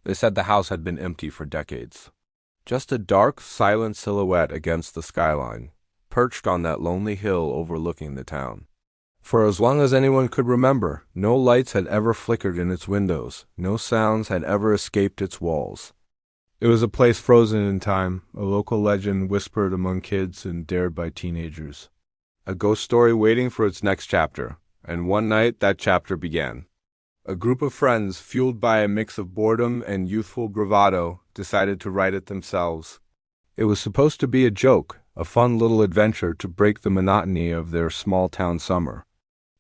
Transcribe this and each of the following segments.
They said the house had been empty for decades. Just a dark, silent silhouette against the skyline, perched on that lonely hill overlooking the town. For as long as anyone could remember, no lights had ever flickered in its windows, no sounds had ever escaped its walls. It was a place frozen in time, a local legend whispered among kids and dared by teenagers. A ghost story waiting for its next chapter, and one night that chapter began. A group of friends, fueled by a mix of boredom and youthful bravado, decided to write it themselves. It was supposed to be a joke, a fun little adventure to break the monotony of their small-town summer.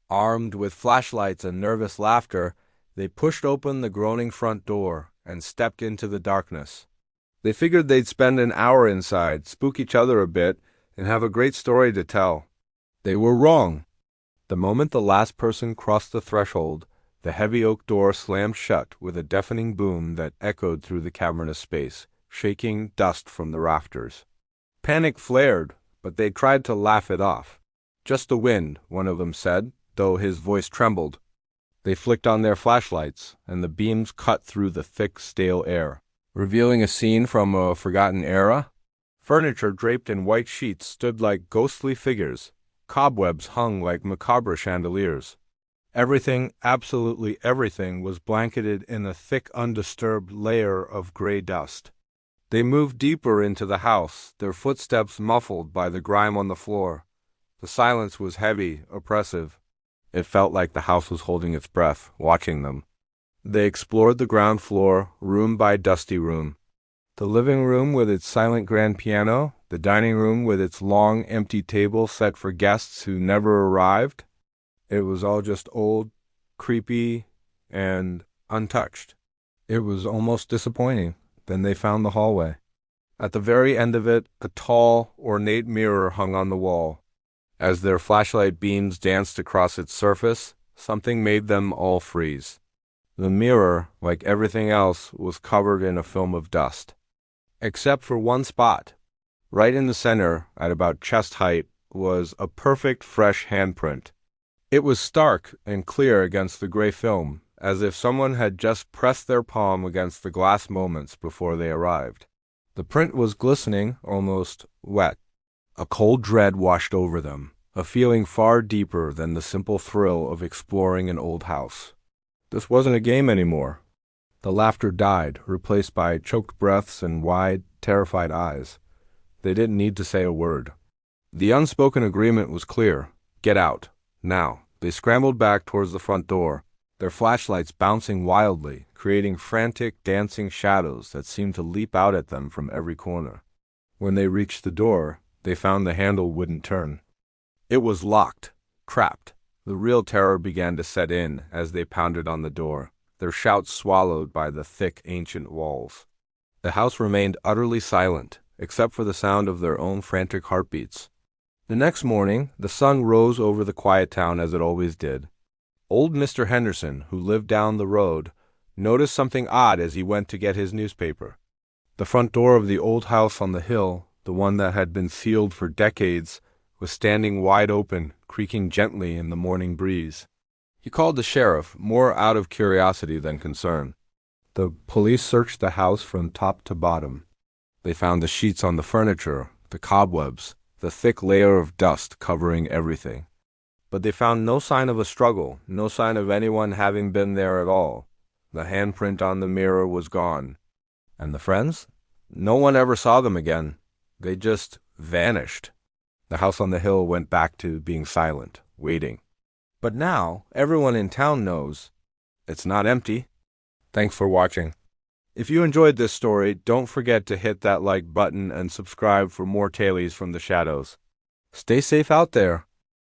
Armed with flashlights and nervous laughter, they pushed open the groaning front door and stepped into the darkness. They figured they'd spend an hour inside, spook each other a bit, and have a great story to tell. They were wrong. The moment the last person crossed the threshold, the heavy oak door slammed shut with a deafening boom that echoed through the cavernous space, shaking dust from the rafters. Panic flared, but they tried to laugh it off. Just the wind, one of them said, though his voice trembled. They flicked on their flashlights, and the beams cut through the thick, stale air, revealing a scene from a forgotten era. Furniture draped in white sheets stood like ghostly figures. Cobwebs hung like macabre chandeliers. Everything, absolutely everything, was blanketed in a thick, undisturbed layer of gray dust. They moved deeper into the house, their footsteps muffled by the grime on the floor. The silence was heavy, oppressive. It felt like the house was holding its breath, watching them. They explored the ground floor, room by dusty room. The living room with its silent grand piano, the dining room with its long, empty table set for guests who never arrived. It was all just old, creepy, and untouched. It was almost disappointing. Then they found the hallway. At the very end of it, a tall, ornate mirror hung on the wall. As their flashlight beams danced across its surface, something made them all freeze. The mirror, like everything else, was covered in a film of dust. Except for one spot. Right in the center, at about chest height, was a perfect fresh handprint. It was stark and clear against the gray film, as if someone had just pressed their palm against the glass moments before they arrived. The print was glistening, almost wet. A cold dread washed over them, a feeling far deeper than the simple thrill of exploring an old house. This wasn't a game anymore. The laughter died, replaced by choked breaths and wide, terrified eyes. They didn't need to say a word. The unspoken agreement was clear. Get out. Now. They scrambled back towards the front door, their flashlights bouncing wildly, creating frantic, dancing shadows that seemed to leap out at them from every corner. When they reached the door, they found the handle wouldn't turn. It was locked, trapped. The real terror began to set in as they pounded on the door, their shouts swallowed by the thick, ancient walls. The house remained utterly silent, except for the sound of their own frantic heartbeats. The next morning, the sun rose over the quiet town as it always did. Old Mr. Henderson, who lived down the road, noticed something odd as he went to get his newspaper. The front door of the old house on the hill, the one that had been sealed for decades, was standing wide open, creaking gently in the morning breeze. He called the sheriff, more out of curiosity than concern. The police searched the house from top to bottom. They found the sheets on the furniture, the cobwebs, the thick layer of dust covering everything. But they found no sign of a struggle, no sign of anyone having been there at all. The handprint on the mirror was gone. And the friends? No one ever saw them again. They just vanished. The house on the hill went back to being silent, waiting. But now, everyone in town knows it's not empty. Thanks for watching. If you enjoyed this story, don't forget to hit that like button and subscribe for more tales from the shadows. Stay safe out there.